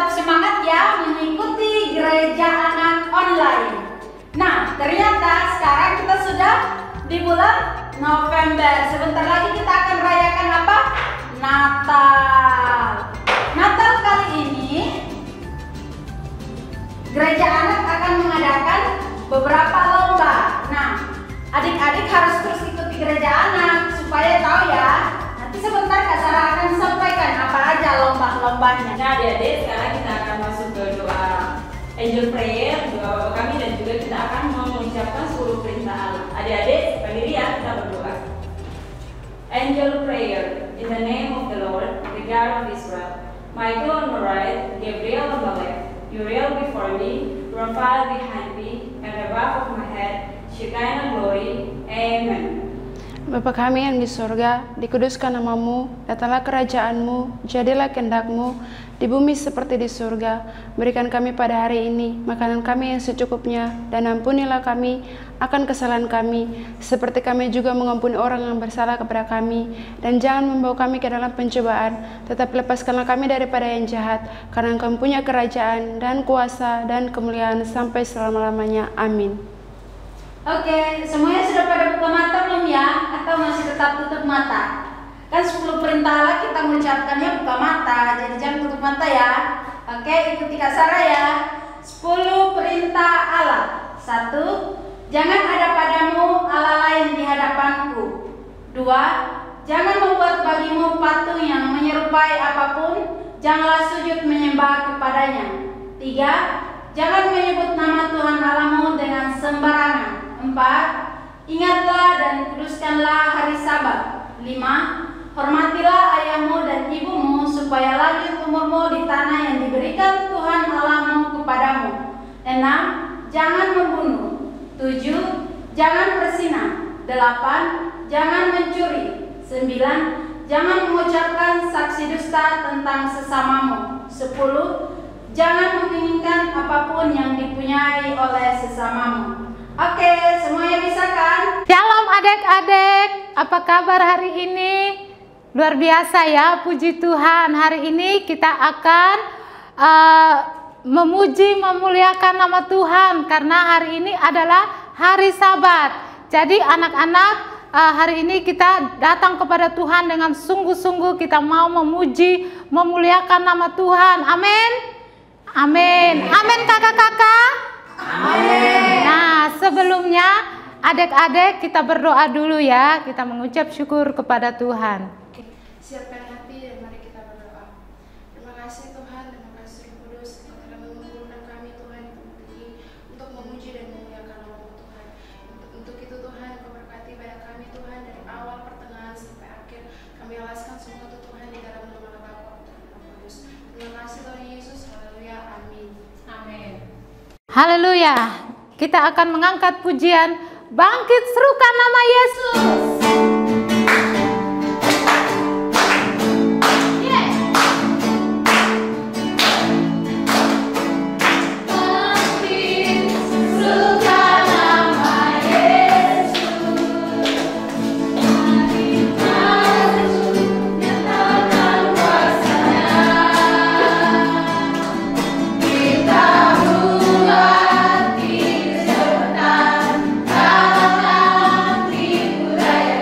tetap semangat ya mengikuti gereja anak online. Nah, ternyata sekarang kita sudah di bulan November. Sebentar lagi kita akan merayakan apa? Natal. Natal kali ini gereja anak akan mengadakan beberapa lomba. Nah, adik-adik harus terus ikuti gereja anak supaya tahu ya. Nanti sebentar Kak Sarah akan sampaikan apa aja lomba-lombanya. Nah, adik-adik, sekarang kita akan masuk ke doa angel prayer, doa Bapa Kami, dan juga kita akan mengucapkan 10 perintah Allah. Adik-adik, berdiri ya, kita berdoa. Angel prayer, in the name of the Lord, the God of Israel. Michael on my right, Gabriel on my left. Uriel before me, Raphael behind me, and above of my head, Shekinah glory. Amen. Bapa kami yang di surga, dikuduskan namamu, datanglah kerajaanmu, jadilah kehendakmu, di bumi seperti di surga. Berikan kami pada hari ini makanan kami yang secukupnya, dan ampunilah kami akan kesalahan kami, seperti kami juga mengampuni orang yang bersalah kepada kami. Dan jangan membawa kami ke dalam pencobaan, tetapi lepaskanlah kami daripada yang jahat, karena Engkau punya kerajaan dan kuasa dan kemuliaan sampai selama-lamanya. Amin. Oke, semuanya sudah pada buka mata belum ya? Atau masih tetap tutup mata? Kan 10 perintah Allah kita mengucapkannya buka mata, jadi jangan tutup mata ya. Oke, ikuti Kak Sarah ya. 10 perintah Allah. 1. Jangan ada padamu Allah lain di hadapanku. 2. Jangan membuat bagimu patung yang menyerupai apapun, janganlah sujud menyembah kepadanya. 3. Jangan menyebut nama Tuhan Allahmu dengan sembarangan. 4. Ingatlah dan kuduskanlah hari Sabat. 5. Hormatilah ayahmu dan ibumu supaya lanjut umurmu di tanah yang diberikan Tuhan Allahmu kepadamu. 6. Jangan membunuh. 7. Jangan berzinah. 8. Jangan mencuri. 9. Jangan mengucapkan saksi dusta tentang sesamamu. 10. Jangan menginginkan apapun yang dipunyai oleh sesamamu. Oke, semuanya bisa kan? Shalom adik-adik, apa kabar hari ini? Luar biasa ya, puji Tuhan. Hari ini kita akan memuji, memuliakan nama Tuhan, karena hari ini adalah hari Sabat. Jadi anak-anak, hari ini kita datang kepada Tuhan dengan sungguh-sungguh kita mau memuji, memuliakan nama Tuhan. Amin. Amin. Amin kakak-kakak. Amin. Nah, sebelumnya adik-adik kita berdoa dulu ya. Kita mengucap syukur kepada Tuhan. Siapkan hati dan mari kita berdoa. Terima kasih Tuhan, terima kasih Roh Kudus, Engkau telah mengumpulkan kami Tuhan ini untuk memuji dan memuliakan nama Tuhan. Untuk itu Tuhan, Engkau berkati pada kami Tuhan dari awal pertengahan sampai akhir. Kami alaskan semua itu Tuhan di dalam nama Bapa dan Roh Kudus. Terima kasih Tuhan Yesus. Haleluya. Amin. Amin. Haleluya. Kita akan mengangkat pujian Bangkit Serukan Nama Yesus. Budaya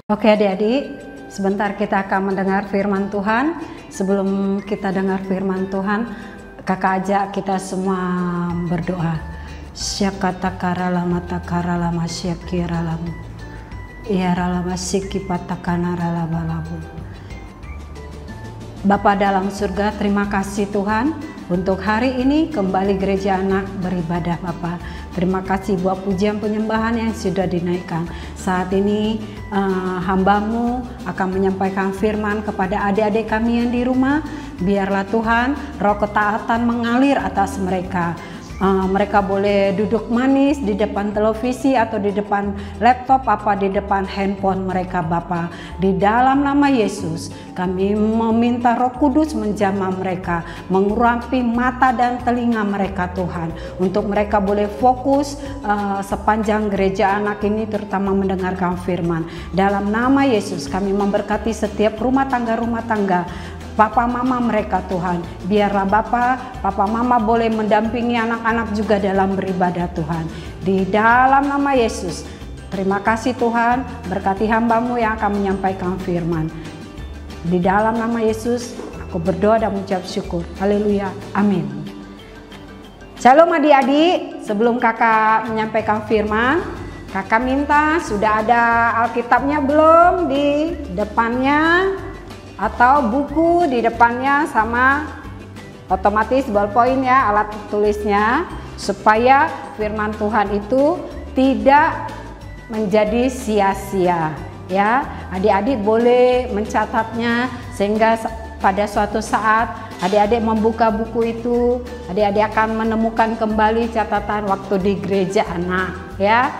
Oke adik-adik, sebentar kita akan mendengar firman Tuhan. Sebelum kita dengar firman Tuhan, kakak ajak kita semua berdoa. Syakatakara lama takara lama syakira lama. Iara lama siki patakana ralaba labu. Bapa dalam surga, terima kasih Tuhan untuk hari ini kembali gereja anak beribadah Bapa. Terima kasih buat pujian penyembahan yang sudah dinaikkan. Saat ini hamba-Mu akan menyampaikan firman kepada adik-adik kami yang di rumah. Biarlah Tuhan roh ketaatan mengalir atas mereka. Mereka boleh duduk manis di depan televisi atau di depan laptop apa di depan handphone mereka Bapa. Di dalam nama Yesus kami meminta Roh Kudus menjamah mereka, mengurapi mata dan telinga mereka Tuhan, untuk mereka boleh fokus sepanjang gereja anak ini, terutama mendengarkan firman. Dalam nama Yesus kami memberkati setiap rumah tangga Papa Mama mereka Tuhan. Biarlah Papa Mama boleh mendampingi anak-anak juga dalam beribadah Tuhan. Di dalam nama Yesus, terima kasih Tuhan, berkati hamba-Mu yang akan menyampaikan firman. Di dalam nama Yesus, aku berdoa dan mengucap syukur. Haleluya, amin. Shalom adik-adik, sebelum kakak menyampaikan firman, kakak minta sudah ada Alkitabnya belum di depannya? Atau buku di depannya sama otomatis ballpoint ya, alat tulisnya, supaya firman Tuhan itu tidak menjadi sia-sia ya. Adik-adik boleh mencatatnya sehingga pada suatu saat adik-adik membuka buku itu, adik-adik akan menemukan kembali catatan waktu di gereja anak ya.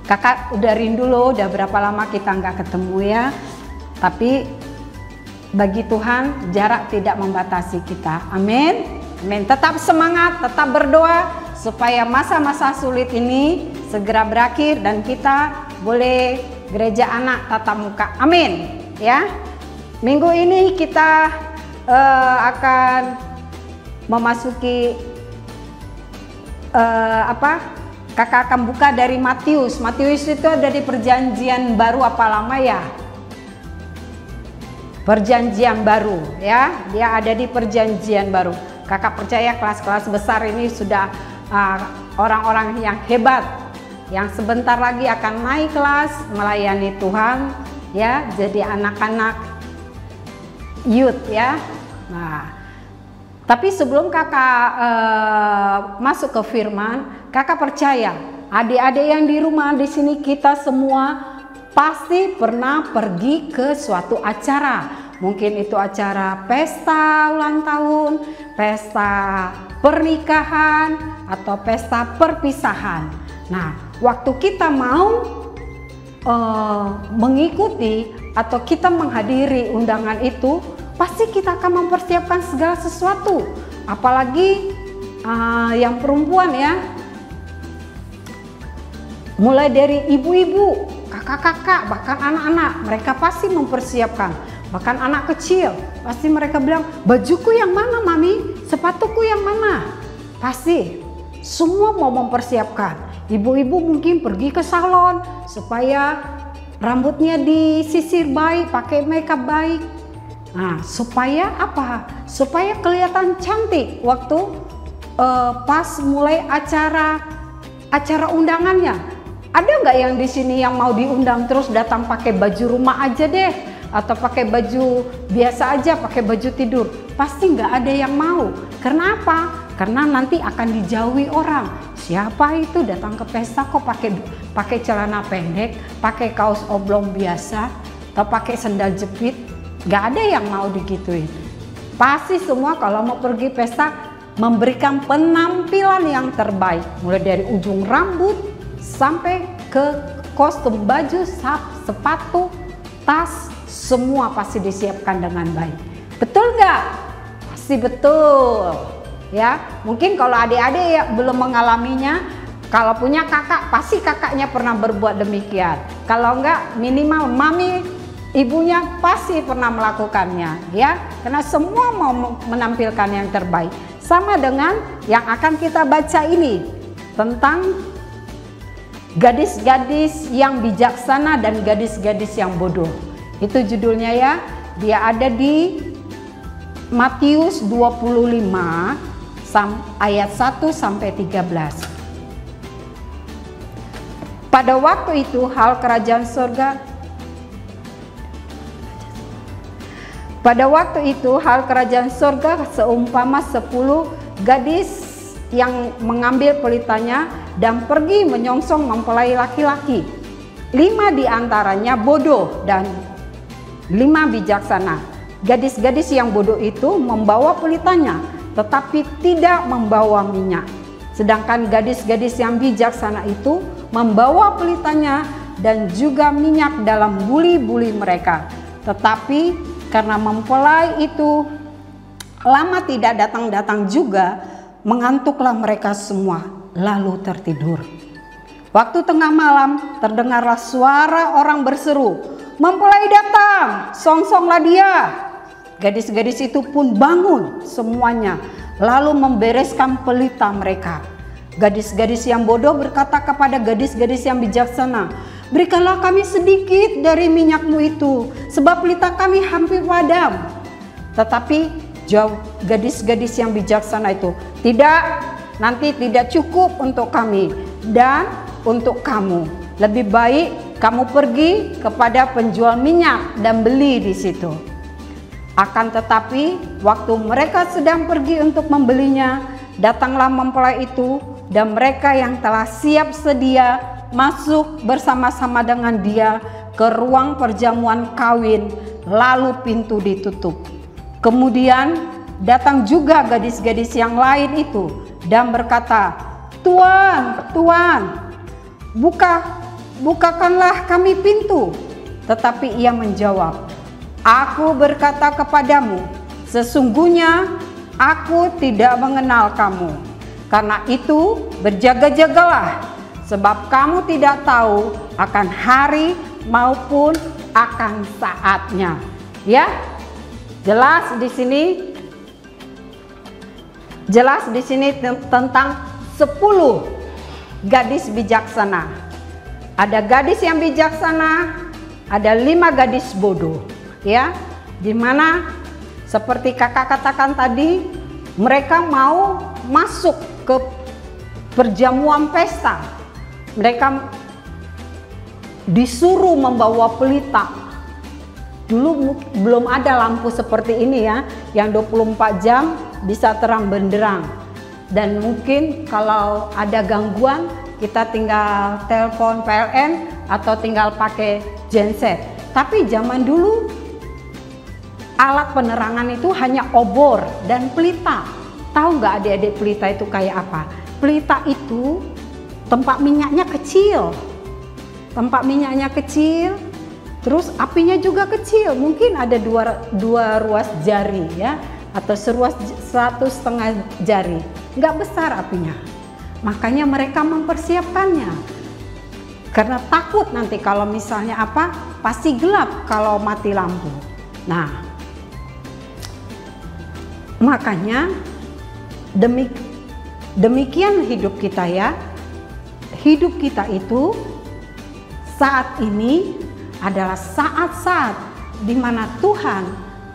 Kakak udah rindu loh, udah berapa lama kita nggak ketemu ya. Tapi bagi Tuhan jarak tidak membatasi kita. Amin. Amin. Tetap semangat, tetap berdoa supaya masa-masa sulit ini segera berakhir dan kita boleh gereja anak tatap muka. Amin. Ya. Minggu ini kita akan memasuki Kakak akan buka dari Matius. Matius itu ada di perjanjian baru apa lama ya? Perjanjian baru ya, dia ada di perjanjian baru. Kakak percaya kelas-kelas besar ini sudah orang-orang yang hebat, yang sebentar lagi akan naik kelas melayani Tuhan ya, jadi anak-anak youth ya. Nah, tapi sebelum kakak masuk ke firman, kakak percaya adik-adik yang di rumah di sini kita semua pasti pernah pergi ke suatu acara. Mungkin itu acara pesta ulang tahun, pesta pernikahan, atau pesta perpisahan. Nah, waktu kita mau mengikuti atau kita menghadiri undangan itu, pasti kita akan mempersiapkan segala sesuatu. Apalagi yang perempuan ya, mulai dari ibu-ibu, kakak-kakak, bahkan anak-anak, mereka pasti mempersiapkan. Bahkan anak kecil, pasti mereka bilang, bajuku yang mana mami? Sepatuku yang mana? Pasti, semua mau mempersiapkan. Ibu-ibu mungkin pergi ke salon, supaya rambutnya disisir baik, pakai makeup baik. Nah, supaya apa? Supaya kelihatan cantik waktu pas mulai acara undangannya. Ada nggak yang di sini yang mau diundang terus datang pakai baju rumah aja deh, atau pakai baju biasa aja, pakai baju tidur? Pasti nggak ada yang mau. Karena apa? Karena nanti akan dijauhi orang. Siapa itu datang ke pesta kok pakai celana pendek, pakai kaos oblong biasa, atau pakai sendal jepit? Nggak ada yang mau digituin. Pasti semua kalau mau pergi pesta memberikan penampilan yang terbaik, mulai dari ujung rambut sampai ke kostum, baju, sepatu, tas, semua pasti disiapkan dengan baik. Betul nggak? Pasti betul. Ya, mungkin kalau adik-adik ya belum mengalaminya, kalau punya kakak, pasti kakaknya pernah berbuat demikian. Kalau enggak, minimal mami, ibunya pasti pernah melakukannya, ya. Karena semua mau menampilkan yang terbaik. Sama dengan yang akan kita baca ini tentang Gadis-gadis yang bijaksana dan gadis-gadis yang bodoh. Itu judulnya ya. Dia ada di Matius 25 ayat 1 sampai 13. Pada waktu itu hal kerajaan surga seumpama 10 gadis yang mengambil pelitanya dan pergi menyongsong mempelai laki-laki. 5 diantaranya bodoh dan 5 bijaksana. Gadis-gadis yang bodoh itu membawa pelitanya, tetapi tidak membawa minyak. Sedangkan gadis-gadis yang bijaksana itu membawa pelitanya dan juga minyak dalam buli-buli mereka. Tetapi karena mempelai itu lama tidak datang-datang juga, mengantuklah mereka semua, lalu tertidur. Waktu tengah malam terdengarlah suara orang berseru, "Mempelai datang, songsonglah dia." Gadis-gadis itu pun bangun semuanya, lalu membereskan pelita mereka. Gadis-gadis yang bodoh berkata kepada gadis-gadis yang bijaksana, "Berikanlah kami sedikit dari minyakmu itu, sebab pelita kami hampir padam." Tetapi jawab gadis-gadis yang bijaksana itu, "Tidak, nanti tidak cukup untuk kami dan untuk kamu. Lebih baik kamu pergi kepada penjual minyak dan beli di situ." Akan tetapi waktu mereka sedang pergi untuk membelinya, datanglah mempelai itu dan mereka yang telah siap sedia masuk bersama-sama dengan dia ke ruang perjamuan kawin, lalu pintu ditutup. Kemudian datang juga gadis-gadis yang lain itu dan berkata, "Tuan, Tuan, bukakanlah kami pintu." Tetapi ia menjawab, "Aku berkata kepadamu, sesungguhnya aku tidak mengenal kamu. Karena itu berjaga-jagalah, sebab kamu tidak tahu akan hari maupun akan saatnya." Ya, jelas di sini tentang 10 gadis bijaksana. Ada gadis yang bijaksana, ada 5 gadis bodoh. Ya, dimana seperti kakak katakan tadi, mereka mau masuk ke perjamuan pesta. Mereka disuruh membawa pelita. Dulu belum ada lampu seperti ini ya, yang 24 jam bisa terang benderang. Dan mungkin kalau ada gangguan, kita tinggal telepon PLN atau tinggal pakai genset. Tapi zaman dulu alat penerangan itu hanya obor dan pelita. Tahu nggak adik-adik pelita itu kayak apa? Pelita itu tempat minyaknya kecil. Terus apinya juga kecil. Mungkin ada dua ruas jari ya, atau 1,5 jari. Nggak besar apinya. Makanya mereka mempersiapkannya. Karena takut nanti kalau misalnya pasti gelap kalau mati lampu. Nah, makanya demikian hidup kita ya. Hidup kita itu saat ini adalah saat-saat di mana Tuhan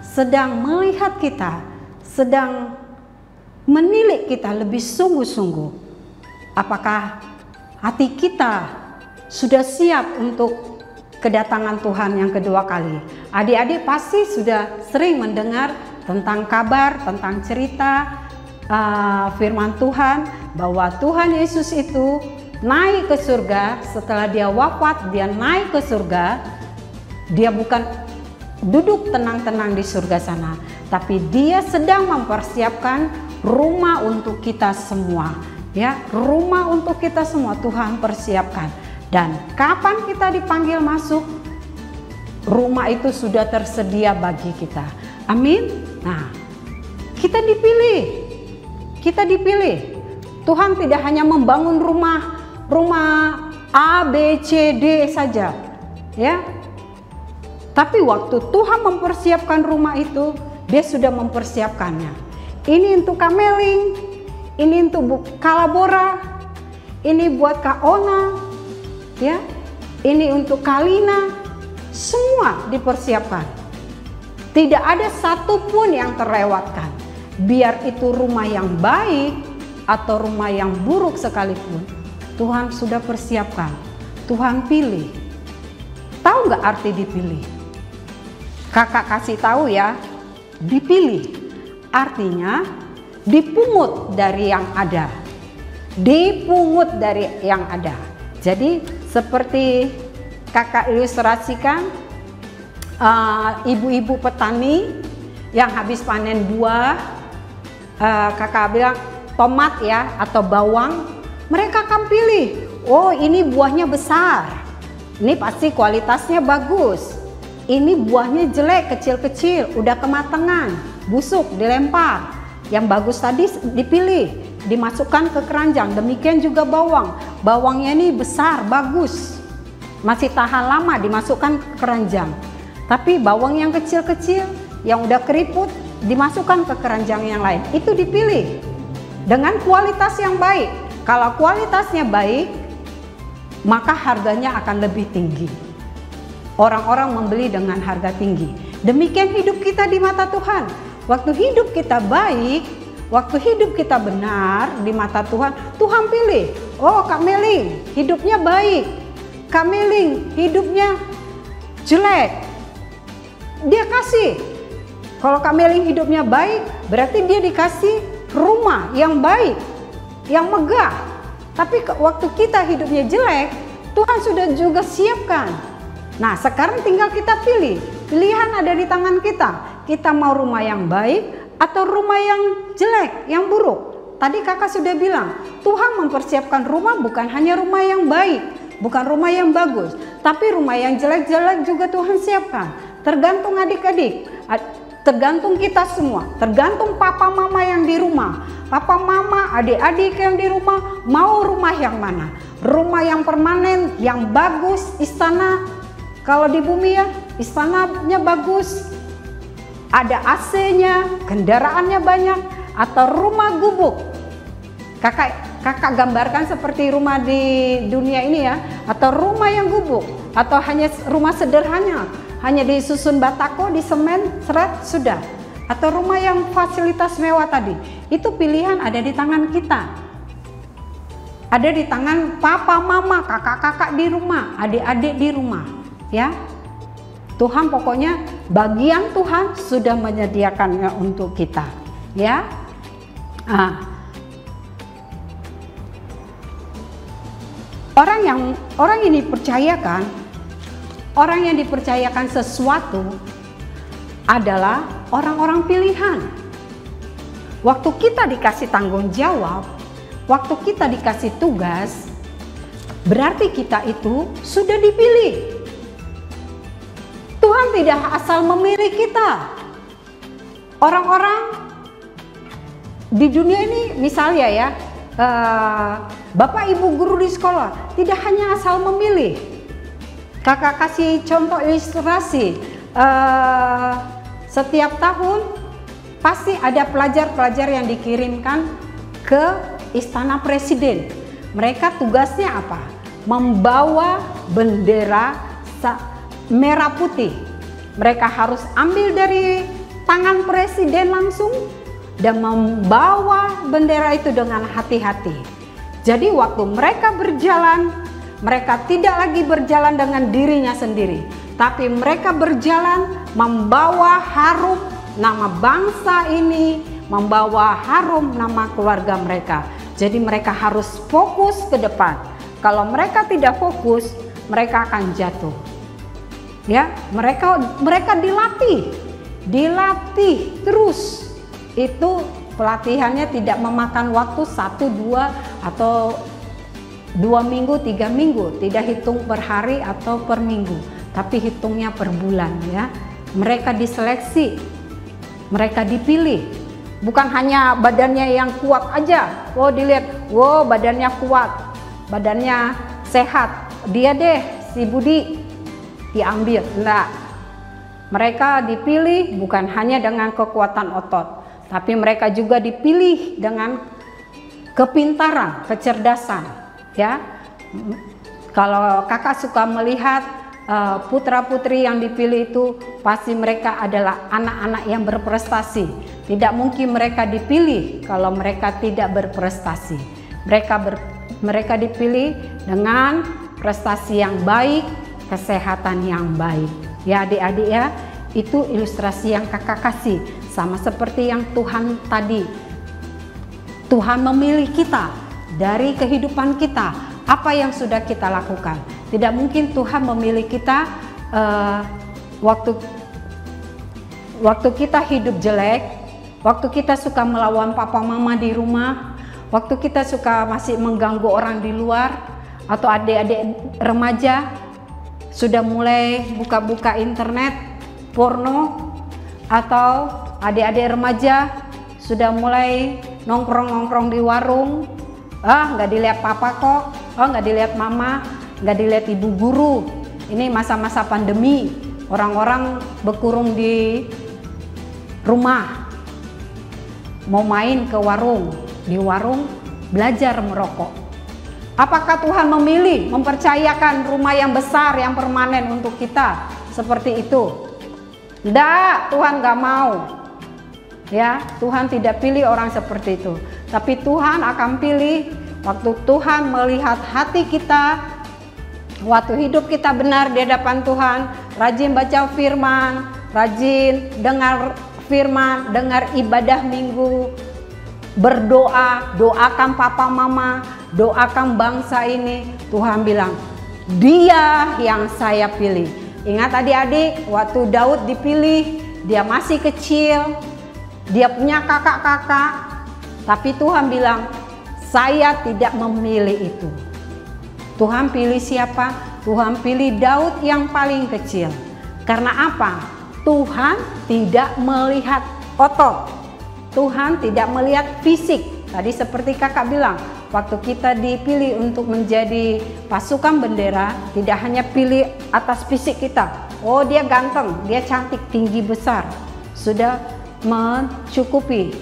sedang melihat kita, sedang menilik kita lebih sungguh-sungguh. Apakah hati kita sudah siap untuk kedatangan Tuhan yang kedua kali? Adik-adik pasti sudah sering mendengar tentang kabar, tentang cerita firman Tuhan bahwa Tuhan Yesus itu naik ke surga. Setelah dia wafat, dia naik ke surga. Dia bukan duduk tenang-tenang di surga sana, tapi dia sedang mempersiapkan rumah untuk kita semua. Ya, rumah untuk kita semua Tuhan persiapkan. Dan kapan kita dipanggil masuk, rumah itu sudah tersedia bagi kita. Amin. Nah, kita dipilih. Tuhan tidak hanya membangun rumah A, B, C, D saja, ya. Tapi waktu Tuhan mempersiapkan rumah itu, dia sudah mempersiapkannya. Ini untuk Kameling, ini untuk Kalabora, ini buat Kak Ona, ya. Ini untuk Kalina, semua dipersiapkan. Tidak ada satupun yang terlewatkan. Biar itu rumah yang baik atau rumah yang buruk sekalipun, Tuhan sudah persiapkan. Tuhan pilih. Tahu nggak arti dipilih? Kakak kasih tahu ya, dipilih. Artinya dipungut dari yang ada. Dipungut dari yang ada. Jadi seperti kakak ilustrasikan, ibu-ibu petani yang habis panen buah, kakak bilang tomat ya atau bawang, mereka akan pilih, oh ini buahnya besar, ini pasti kualitasnya bagus, ini buahnya jelek, kecil-kecil, udah kematangan, busuk, dilempar. Yang bagus tadi dipilih, dimasukkan ke keranjang. Demikian juga bawang, bawangnya ini besar, bagus, masih tahan lama, dimasukkan ke keranjang. Tapi bawang yang kecil-kecil, yang udah keriput, dimasukkan ke keranjang yang lain. Itu dipilih dengan kualitas yang baik. Kalau kualitasnya baik, maka harganya akan lebih tinggi. Orang-orang membeli dengan harga tinggi. Demikian hidup kita di mata Tuhan. Waktu hidup kita baik, waktu hidup kita benar di mata Tuhan, Tuhan pilih. Oh, Kak Meling hidupnya baik, Kak Meling hidupnya jelek, dia kasih. Kalau Kak Meling hidupnya baik, berarti dia dikasih rumah yang baik, yang megah. Tapi waktu kita hidupnya jelek, Tuhan sudah juga siapkan. Nah, sekarang tinggal kita pilih. Pilihan ada di tangan kita. Kita mau rumah yang baik atau rumah yang jelek, yang buruk. Tadi kakak sudah bilang, Tuhan mempersiapkan rumah bukan hanya rumah yang baik, bukan rumah yang bagus, tapi rumah yang jelek-jelek juga Tuhan siapkan. Tergantung adik-adik, tergantung kita semua, tergantung papa mama yang di rumah, papa mama, adik-adik yang di rumah, mau rumah yang mana? Rumah yang permanen, yang bagus, istana. Kalau di bumi ya, istananya bagus, ada AC-nya, kendaraannya banyak, atau rumah gubuk. Kakak gambarkan seperti rumah di dunia ini ya, atau rumah yang gubuk, atau hanya rumah sederhana, hanya disusun batako, di semen, seret, sudah. Atau rumah yang fasilitas mewah tadi. Itu pilihan ada di tangan kita. Ada di tangan papa, mama, kakak-kakak di rumah, adik-adik di rumah. Ya, Tuhan pokoknya bagian Tuhan sudah menyediakannya untuk kita. Ya, orang yang dipercayakan, orang yang dipercayakan sesuatu adalah orang-orang pilihan. Waktu kita dikasih tanggung jawab, waktu kita dikasih tugas, berarti kita itu sudah dipilih. Tuhan tidak asal memilih kita. Orang-orang di dunia ini misalnya ya, Bapak Ibu guru di sekolah tidak hanya asal memilih. Kakak kasih contoh ilustrasi, setiap tahun pasti ada pelajar-pelajar yang dikirimkan ke Istana Presiden. Mereka tugasnya apa? Membawa bendera merah putih. Mereka harus ambil dari tangan presiden langsung dan membawa bendera itu dengan hati-hati. Jadi waktu mereka berjalan, mereka tidak lagi berjalan dengan dirinya sendiri, tapi mereka berjalan membawa harum nama bangsa ini, membawa harum nama keluarga mereka. Jadi mereka harus fokus ke depan. Kalau mereka tidak fokus, mereka akan jatuh. Ya, mereka dilatih terus. Itu pelatihannya tidak memakan waktu 1, 2 atau 2 minggu, 3 minggu, tidak hitung per hari atau per minggu, tapi hitungnya per bulan ya. Mereka diseleksi, mereka dipilih, bukan hanya badannya yang kuat aja. Oh dilihat, wow badannya kuat, badannya sehat, dia deh si Budi diambil. Enggak, mereka dipilih bukan hanya dengan kekuatan otot, tapi mereka juga dipilih dengan kepintaran, kecerdasan. Ya, Kalau kakak suka melihat putra-putri yang dipilih itu pasti mereka adalah anak-anak yang berprestasi. Tidak mungkin mereka dipilih kalau mereka tidak berprestasi. Mereka dipilih dengan prestasi yang baik, kesehatan yang baik. Ya adik-adik ya, itu ilustrasi yang kakak kasih. Sama seperti yang Tuhan tadi. Tuhan memilih kita dari kehidupan kita. Apa yang sudah kita lakukan. Tidak mungkin Tuhan memilih kita waktu kita hidup jelek, waktu kita suka melawan papa mama di rumah, waktu kita suka masih mengganggu orang di luar, atau adik-adik remaja sudah mulai buka-buka internet, porno, atau adik-adik remaja sudah mulai nongkrong-nongkrong di warung, nggak dilihat papa kok, nggak dilihat mama, nggak dilihat ibu guru. Ini masa-masa pandemi, orang-orang berkurung di rumah, mau main ke warung, di warung belajar merokok. Apakah Tuhan memilih, mempercayakan rumah yang besar, yang permanen untuk kita seperti itu? Tidak, Tuhan nggak mau. Ya, Tuhan tidak pilih orang seperti itu. Tapi Tuhan akan pilih waktu Tuhan melihat hati kita, waktu hidup kita benar di hadapan Tuhan, rajin baca firman, rajin dengar firman, dengar ibadah minggu, berdoa, doakan papa mama, doakan bangsa ini. Tuhan bilang, Dia yang saya pilih. Ingat adik-adik, waktu Daud dipilih, dia masih kecil, dia punya kakak-kakak, tapi Tuhan bilang, saya tidak memilih itu. Tuhan pilih siapa? Tuhan pilih Daud yang paling kecil. Karena apa? Tuhan tidak melihat otot. Tuhan tidak melihat fisik. Tadi seperti kakak bilang, waktu kita dipilih untuk menjadi pasukan bendera, tidak hanya pilih atas fisik kita. Oh, dia ganteng, dia cantik, tinggi, besar. Sudah mencukupi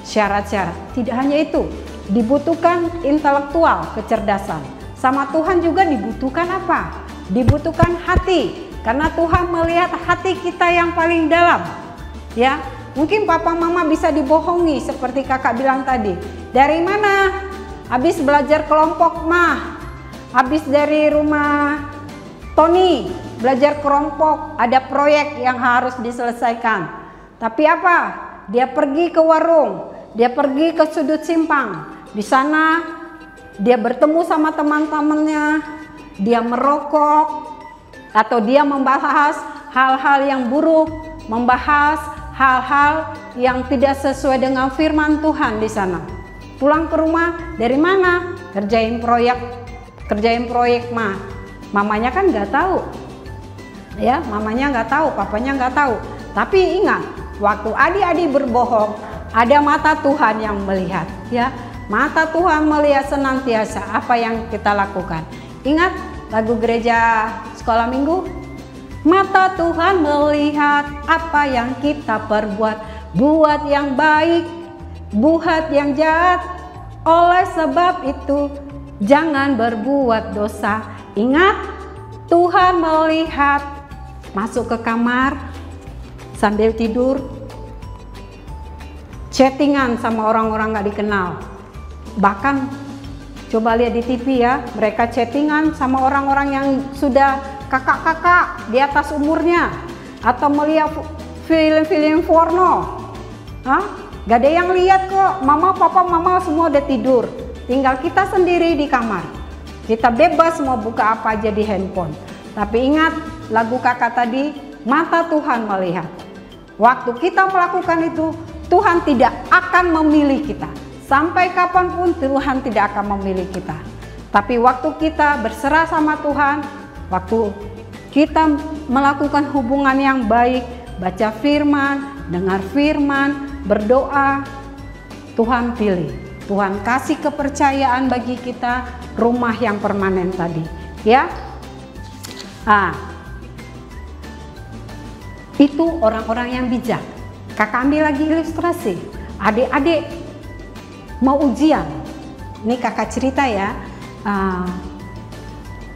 syarat-syarat. Tidak hanya itu, dibutuhkan intelektual, kecerdasan. Sama Tuhan juga dibutuhkan apa? Dibutuhkan hati. Karena Tuhan melihat hati kita yang paling dalam. Ya, mungkin papa mama bisa dibohongi seperti kakak bilang tadi. Dari mana? Habis belajar kelompok mah. Habis dari rumah Tony belajar kelompok, ada proyek yang harus diselesaikan. Tapi apa? Dia pergi ke warung, dia pergi ke sudut simpang. Di sana dia bertemu sama teman-temannya, dia merokok, atau dia membahas hal-hal yang buruk, membahas hal-hal yang tidak sesuai dengan firman Tuhan di sana. Pulang ke rumah, dari mana? Kerjain proyek mah. Mamanya kan nggak tahu. Ya, mamanya nggak tahu, papanya nggak tahu. Tapi ingat, waktu adik-adik berbohong, ada mata Tuhan yang melihat. Ya, mata Tuhan melihat senantiasa apa yang kita lakukan. Ingat lagu gereja sekolah minggu? Mata Tuhan melihat apa yang kita perbuat, buat yang baik, buat yang jahat. Oleh sebab itu, jangan berbuat dosa. Ingat, Tuhan melihat. Masuk ke kamar sambil tidur, chattingan sama orang-orang gak dikenal. Bahkan coba lihat di TV ya, mereka chattingan sama orang-orang yang sudah kakak-kakak di atas umurnya, atau melihat film-film porno. Gak ada yang lihat kok, mama, papa, mama semua udah tidur. Tinggal kita sendiri di kamar. Kita bebas mau buka apa aja di handphone. Tapi ingat lagu kakak tadi, mata Tuhan melihat. Waktu kita melakukan itu, Tuhan tidak akan memilih kita. Sampai kapanpun Tuhan tidak akan memilih kita. Tapi waktu kita berserah sama Tuhan, waktu kita melakukan hubungan yang baik, baca firman, dengar firman, berdoa, Tuhan pilih. Tuhan kasih kepercayaan bagi kita, rumah yang permanen tadi. Ya, itu orang-orang yang bijak. Kakak ambil lagi ilustrasi. Adik-adik mau ujian. Ini kakak cerita ya.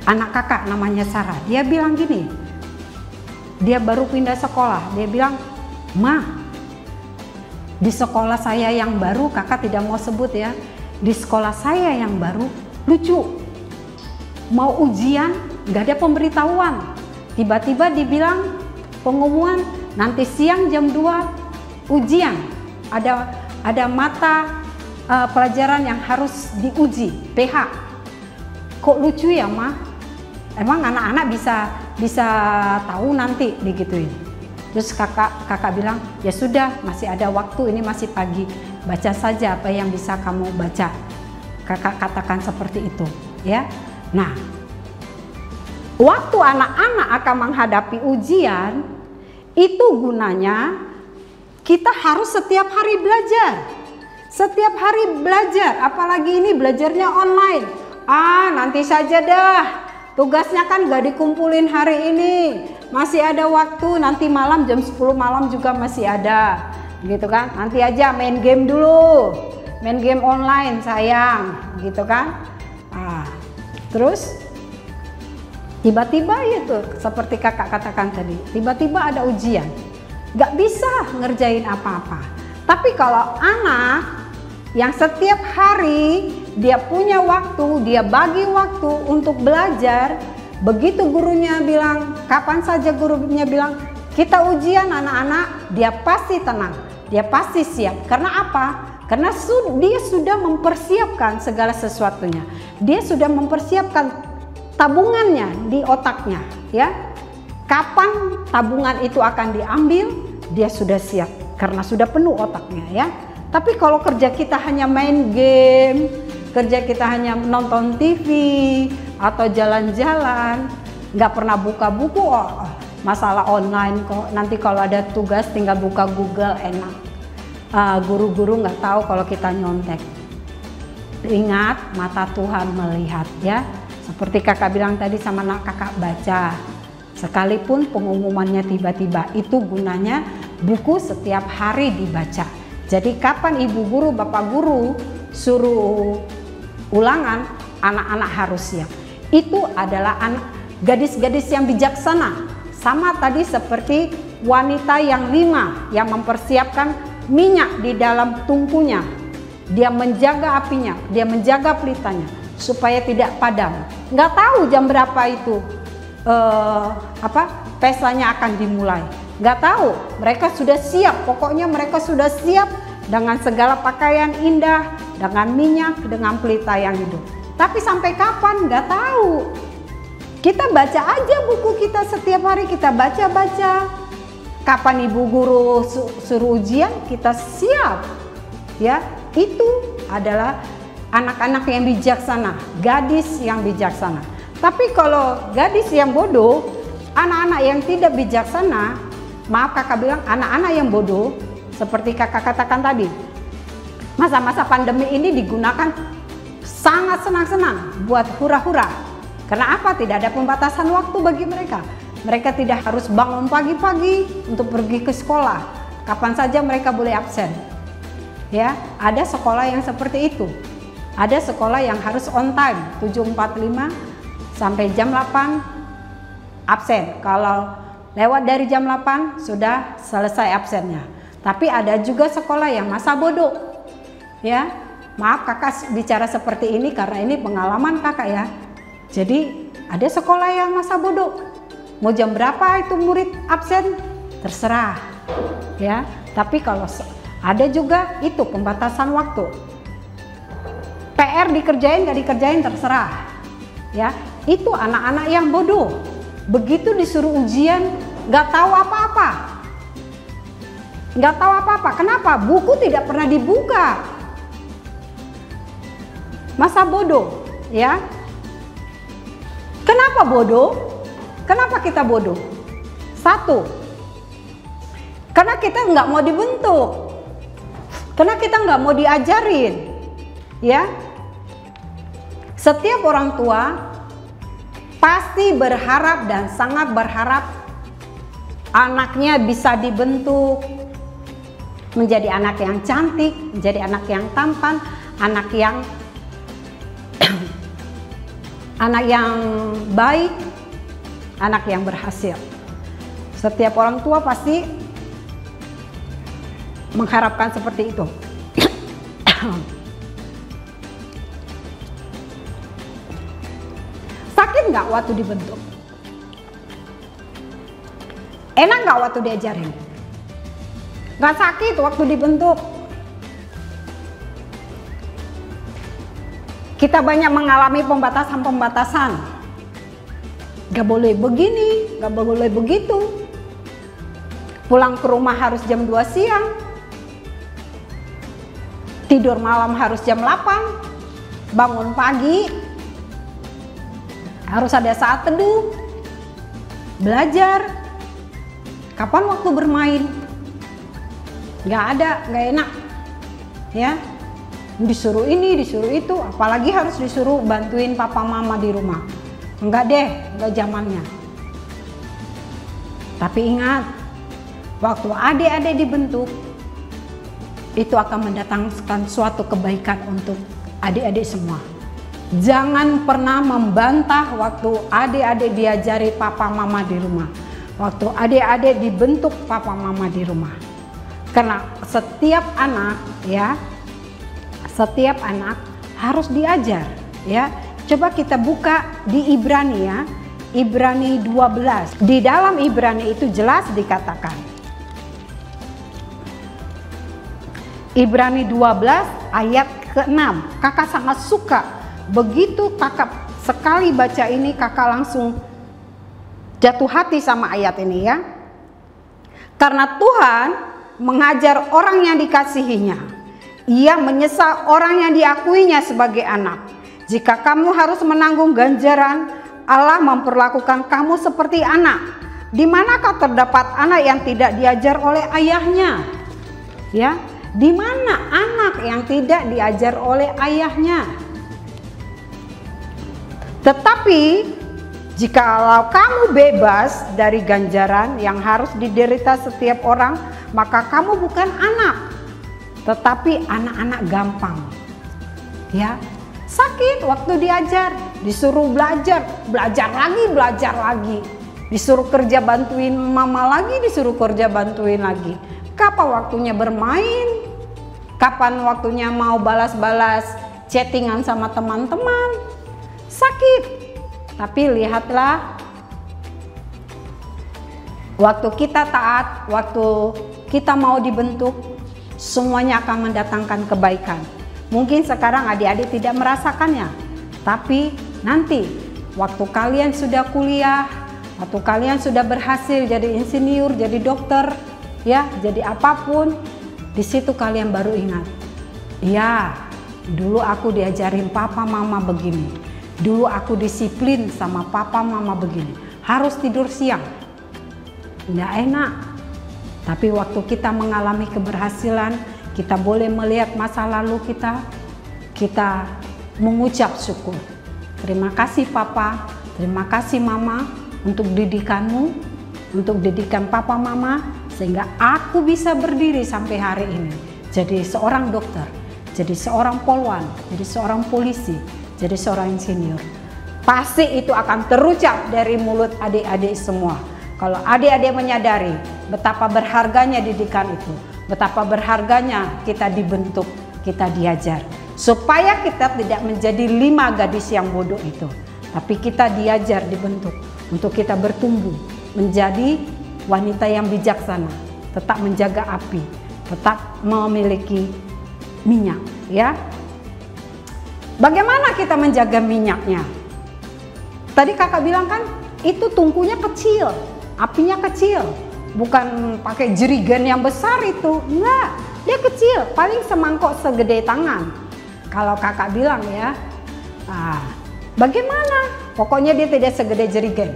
anak kakak namanya Sarah, dia bilang gini, dia baru pindah sekolah, dia bilang, "Ma, di sekolah saya yang baru," kakak tidak mau sebut ya, "di sekolah saya yang baru lucu, mau ujian gak ada pemberitahuan, tiba-tiba dibilang pengumuman nanti siang jam 2 ujian, ada mata pelajaran yang harus diuji, PH. Kok lucu ya, Ma? Emang anak-anak bisa tahu nanti," digituin. Terus kakak bilang, "Ya sudah, masih ada waktu, ini masih pagi, baca saja apa yang bisa kamu baca." Kakak katakan seperti itu, ya. Nah, waktu anak-anak akan menghadapi ujian, itu gunanya kita harus setiap hari belajar. Setiap hari belajar, apalagi ini belajarnya online. Nanti saja dah. Tugasnya kan gak dikumpulin hari ini, masih ada waktu, nanti malam jam 10 malam juga masih ada, gitu kan. Nanti aja main game dulu, main game online sayang, gitu kan. Terus tiba-tiba itu seperti kakak katakan tadi, tiba-tiba ada ujian, gak bisa ngerjain apa-apa. Tapi kalau anak yang setiap hari dia punya waktu, dia bagi waktu untuk belajar, begitu gurunya bilang, kapan saja gurunya bilang, "Kita ujian anak-anak," dia pasti tenang, dia pasti siap. Karena apa? Karena dia sudah mempersiapkan segala sesuatunya. Dia sudah mempersiapkan tabungannya di otaknya, ya. Kapan tabungan itu akan diambil, dia sudah siap karena sudah penuh otaknya, ya. Tapi kalau kerja kita hanya main game, kerja kita hanya nonton TV atau jalan-jalan, nggak pernah buka buku, masalah online kok. Nanti kalau ada tugas tinggal buka Google, enak. Guru-guru nggak tahu kalau kita nyontek. Ingat, mata Tuhan melihat, ya. Seperti kakak bilang tadi sama anak kakak, baca. Sekalipun pengumumannya tiba-tiba, itu gunanya buku setiap hari dibaca. Jadi kapan ibu guru, bapak guru suruh ulangan, anak-anak harus siap. Itu adalah gadis-gadis yang bijaksana. Sama tadi seperti wanita yang 5 yang mempersiapkan minyak di dalam tungkunya. Dia menjaga apinya, dia menjaga pelitanya supaya tidak padam. Nggak tahu jam berapa itu pestanya akan dimulai. Nggak tahu, mereka sudah siap. Pokoknya mereka sudah siap dengan segala pakaian indah, dengan minyak, dengan pelita yang hidup. Tapi sampai kapan nggak tahu. Kita baca aja buku kita setiap hari, kita baca-baca. Kapan ibu guru suruh ujian, kita siap. Ya, itu adalah anak-anak yang bijaksana, gadis yang bijaksana. Tapi kalau gadis yang bodoh, anak-anak yang tidak bijaksana, maaf kakak bilang anak-anak yang bodoh, seperti kakak katakan tadi, masa-masa pandemi ini digunakan sangat senang-senang buat hura-hura. Karena apa? Tidak ada pembatasan waktu bagi mereka. Mereka tidak harus bangun pagi-pagi untuk pergi ke sekolah. Kapan saja mereka boleh absen. Ya, ada sekolah yang seperti itu. Ada sekolah yang harus on time, 7.45 sampai jam 8 absen. Kalau lewat dari jam 8 sudah selesai absennya. Tapi ada juga sekolah yang masa bodoh. Ya, maaf kakak bicara seperti ini karena ini pengalaman kakak ya. Jadi ada sekolah yang masa bodoh. Mau jam berapa itu murid absen? Terserah. Ya, tapi kalau ada juga itu pembatasan waktu. PR dikerjain gak dikerjain terserah. Ya, itu anak-anak yang bodoh. Begitu disuruh ujian gak tahu apa-apa. Gak tahu apa-apa. Kenapa? Buku tidak pernah dibuka. Masa bodoh, ya. Kenapa bodoh? Kenapa kita bodoh? Satu, karena kita nggak mau dibentuk, karena kita nggak mau diajarin, ya. Setiap orang tua pasti berharap dan sangat berharap anaknya bisa dibentuk menjadi anak yang cantik, menjadi anak yang tampan, anak yang anak yang baik, anak yang berhasil. Setiap orang tua pasti mengharapkan seperti itu. Sakit nggak waktu dibentuk? Enak nggak waktu diajarin? Nggak sakit waktu dibentuk. Kita banyak mengalami pembatasan-pembatasan. Gak boleh begini, gak boleh begitu. Pulang ke rumah harus jam 2 siang. Tidur malam harus jam 8. Bangun pagi harus ada saat teduh. Belajar. Kapan waktu bermain? Gak ada, gak enak. Ya. Disuruh ini, disuruh itu, apalagi harus disuruh bantuin papa mama di rumah. Enggak deh, enggak zamannya. Tapi ingat, waktu adik-adik dibentuk, itu akan mendatangkan suatu kebaikan untuk adik-adik semua. Jangan pernah membantah waktu adik-adik diajari papa mama di rumah. Waktu adik-adik dibentuk papa mama di rumah. Karena setiap anak ya, setiap anak harus diajar ya. Coba kita buka di Ibrani ya, Ibrani 12. Di dalam Ibrani itu jelas dikatakan. Ibrani 12 ayat ke-6. Kakak sangat suka. Begitu kakak sekali baca ini, kakak langsung jatuh hati sama ayat ini ya. Karena Tuhan mengajar orang yang dikasihinya. Ia menyesal orang yang diakuinya sebagai anak. Jika kamu harus menanggung ganjaran, Allah memperlakukan kamu seperti anak. Di manakah terdapat anak yang tidak diajar oleh ayahnya? Ya, di mana anak yang tidak diajar oleh ayahnya? Tetapi jikalau kamu bebas dari ganjaran yang harus diderita setiap orang, maka kamu bukan anak, tetapi anak-anak gampang. Ya, sakit waktu diajar, disuruh belajar, belajar lagi. Disuruh kerja bantuin mama lagi, disuruh kerja bantuin lagi. Kapan waktunya bermain? Kapan waktunya mau balas-balas chattingan sama teman-teman? Sakit. Tapi lihatlah, waktu kita taat, waktu kita mau dibentuk, semuanya akan mendatangkan kebaikan. Mungkin sekarang adik-adik tidak merasakannya, tapi nanti waktu kalian sudah kuliah, waktu kalian sudah berhasil jadi insinyur, jadi dokter, ya, jadi apapun, di situ kalian baru ingat, ya, dulu aku diajarin papa mama begini, dulu aku disiplin sama papa mama begini, harus tidur siang, nggak enak. Tapi waktu kita mengalami keberhasilan, kita boleh melihat masa lalu kita mengucap syukur. Terima kasih papa, terima kasih mama untuk didikanmu, untuk didikan papa mama, sehingga aku bisa berdiri sampai hari ini. Jadi seorang dokter, jadi seorang polwan, jadi seorang polisi, jadi seorang insinyur. Pasti itu akan terucap dari mulut adik-adik semua. Kalau adik-adik menyadari betapa berharganya didikan itu, betapa berharganya kita dibentuk, kita diajar, supaya kita tidak menjadi 5 gadis yang bodoh itu, tapi kita diajar, dibentuk untuk kita bertumbuh menjadi wanita yang bijaksana, tetap menjaga api, tetap memiliki minyak, ya. Bagaimana kita menjaga minyaknya? Tadi kakak bilang kan, itu tungkunya kecil, apinya kecil, bukan pakai jerigen yang besar itu, enggak, dia kecil, paling semangkok segede tangan. Kalau kakak bilang ya, bagaimana? Pokoknya dia tidak segede jerigen,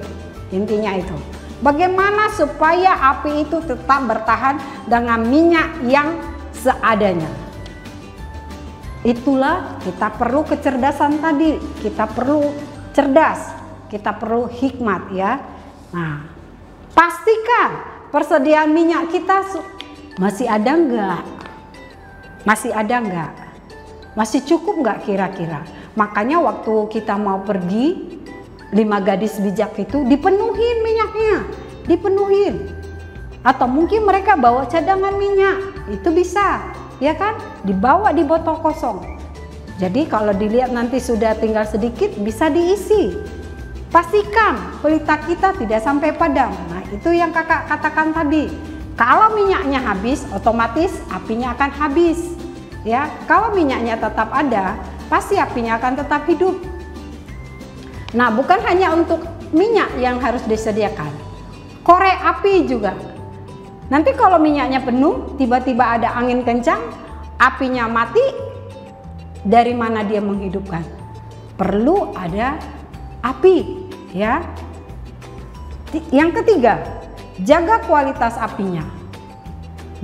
intinya itu. Bagaimana supaya api itu tetap bertahan dengan minyak yang seadanya? Itulah kita perlu kecerdasan tadi, kita perlu cerdas, kita perlu hikmat ya. Nah, pastikan persediaan minyak kita masih ada enggak? Masih ada enggak? Masih cukup enggak kira-kira? Makanya waktu kita mau pergi 5 gadis bijak itu dipenuhin minyaknya, dipenuhin. Atau mungkin mereka bawa cadangan minyak, itu bisa, ya kan? Dibawa di botol kosong. Jadi kalau dilihat nanti sudah tinggal sedikit, bisa diisi. Pastikan pelita kita tidak sampai padam. Nah, itu yang kakak katakan tadi. Kalau minyaknya habis, otomatis apinya akan habis. Ya, kalau minyaknya tetap ada, pasti apinya akan tetap hidup. Nah, bukan hanya untuk minyak yang harus disediakan, korek api juga. Nanti kalau minyaknya penuh, tiba-tiba ada angin kencang, apinya mati, dari mana dia menghidupkan? Perlu ada api, ya. Yang ketiga, jaga kualitas apinya.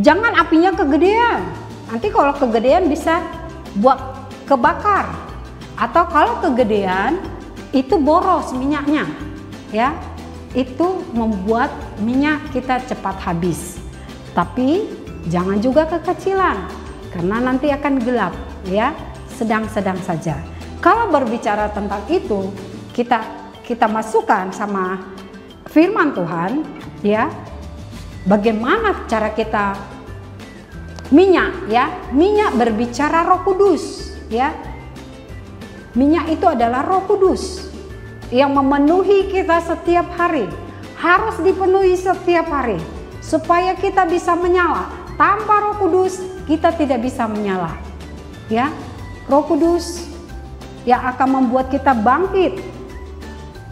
Jangan apinya kegedean. Nanti kalau kegedean bisa buat kebakar. Atau kalau kegedean itu boros minyaknya, ya. Itu membuat minyak kita cepat habis. Tapi jangan juga kekecilan, karena nanti akan gelap, ya. Sedang-sedang saja. Kalau berbicara tentang itu, kita masukkan sama firman Tuhan, ya. Bagaimana cara kita minyak, ya. Minyak berbicara Roh Kudus, ya. Minyak itu adalah Roh Kudus yang memenuhi kita setiap hari. Harus dipenuhi setiap hari supaya kita bisa menyala. Tanpa Roh Kudus kita tidak bisa menyala, ya. Roh Kudus yang akan membuat kita bangkit,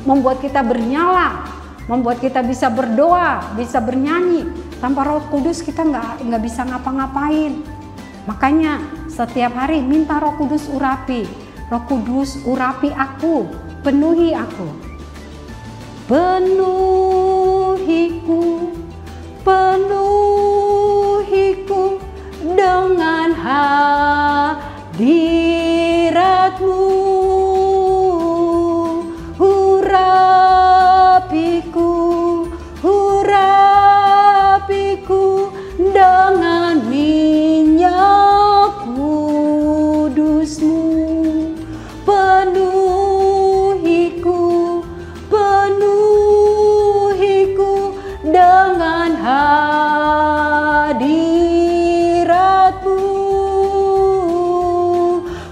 membuat kita bernyala, membuat kita bisa berdoa, bisa bernyanyi. Tanpa Roh Kudus kita nggak bisa ngapa-ngapain. Makanya setiap hari minta Roh Kudus urapi. Roh Kudus urapi aku, penuhi aku. Penuhiku, penuhiku dengan hadirat-Mu. Urapiku, urapiku dengan minyak kudus-Mu. Penuhiku, penuhiku dengan hadirat-Mu.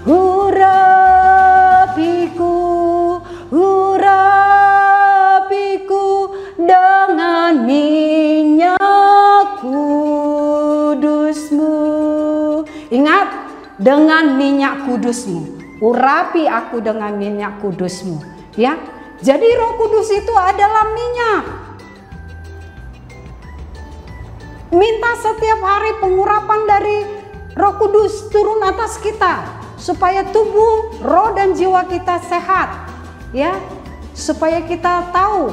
Urapiku, urapiku dengan minyak kudus-Mu. Ingat, dengan minyak kudus-Mu. Urapi aku dengan minyak kudus-Mu, ya. Jadi Roh Kudus itu adalah minyak. Minta setiap hari pengurapan dari Roh Kudus turun atas kita supaya tubuh, roh dan jiwa kita sehat, ya. Supaya kita tahu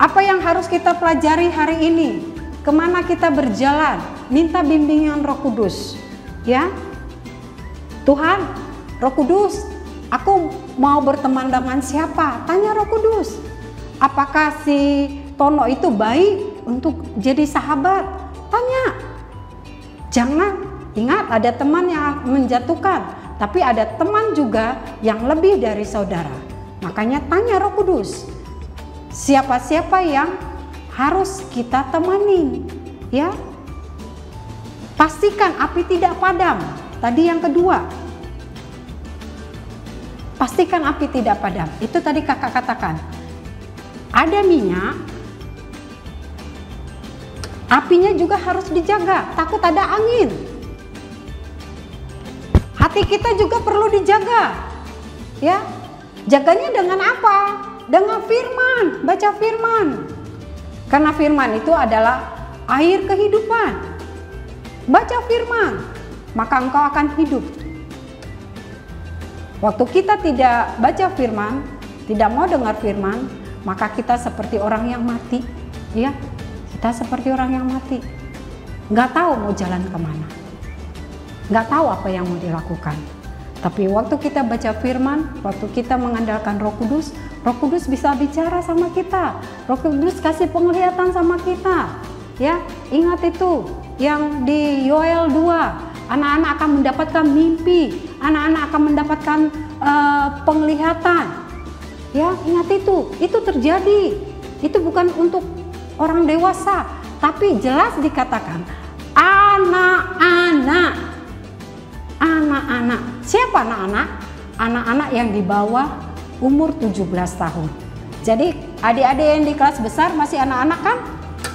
apa yang harus kita pelajari hari ini, kemana kita berjalan. Minta bimbingan Roh Kudus, ya. Tuhan, Roh Kudus, aku mau berteman dengan siapa? Tanya Roh Kudus. Apakah si Tono itu baik untuk jadi sahabat? Tanya. Jangan, ingat ada teman yang menjatuhkan, tapi ada teman juga yang lebih dari saudara. Makanya tanya Roh Kudus. Siapa-siapa yang harus kita temani, ya. Pastikan api tidak padam. Tadi yang kedua. Pastikan api tidak padam. Itu tadi kakak katakan. Ada minyak, apinya juga harus dijaga. Takut ada angin. Hati kita juga perlu dijaga. Ya, jaganya dengan apa? Dengan firman, baca firman. Karena firman itu adalah air kehidupan. Baca firman, maka engkau akan hidup. Waktu kita tidak baca firman, tidak mau dengar firman, maka kita seperti orang yang mati, ya. Kita seperti orang yang mati, nggak tahu mau jalan kemana, nggak tahu apa yang mau dilakukan. Tapi waktu kita baca firman, waktu kita mengandalkan Roh Kudus bisa bicara sama kita. Roh Kudus kasih penglihatan sama kita, ya. Ingat itu yang di Yoel 2. Anak-anak akan mendapatkan mimpi, anak-anak akan mendapatkan penglihatan. Ya, ingat itu terjadi. Itu bukan untuk orang dewasa, tapi jelas dikatakan anak-anak. Anak-anak. Siapa anak-anak? Anak-anak yang di bawah umur 17 tahun. Jadi adik-adik yang di kelas besar masih anak-anak kan?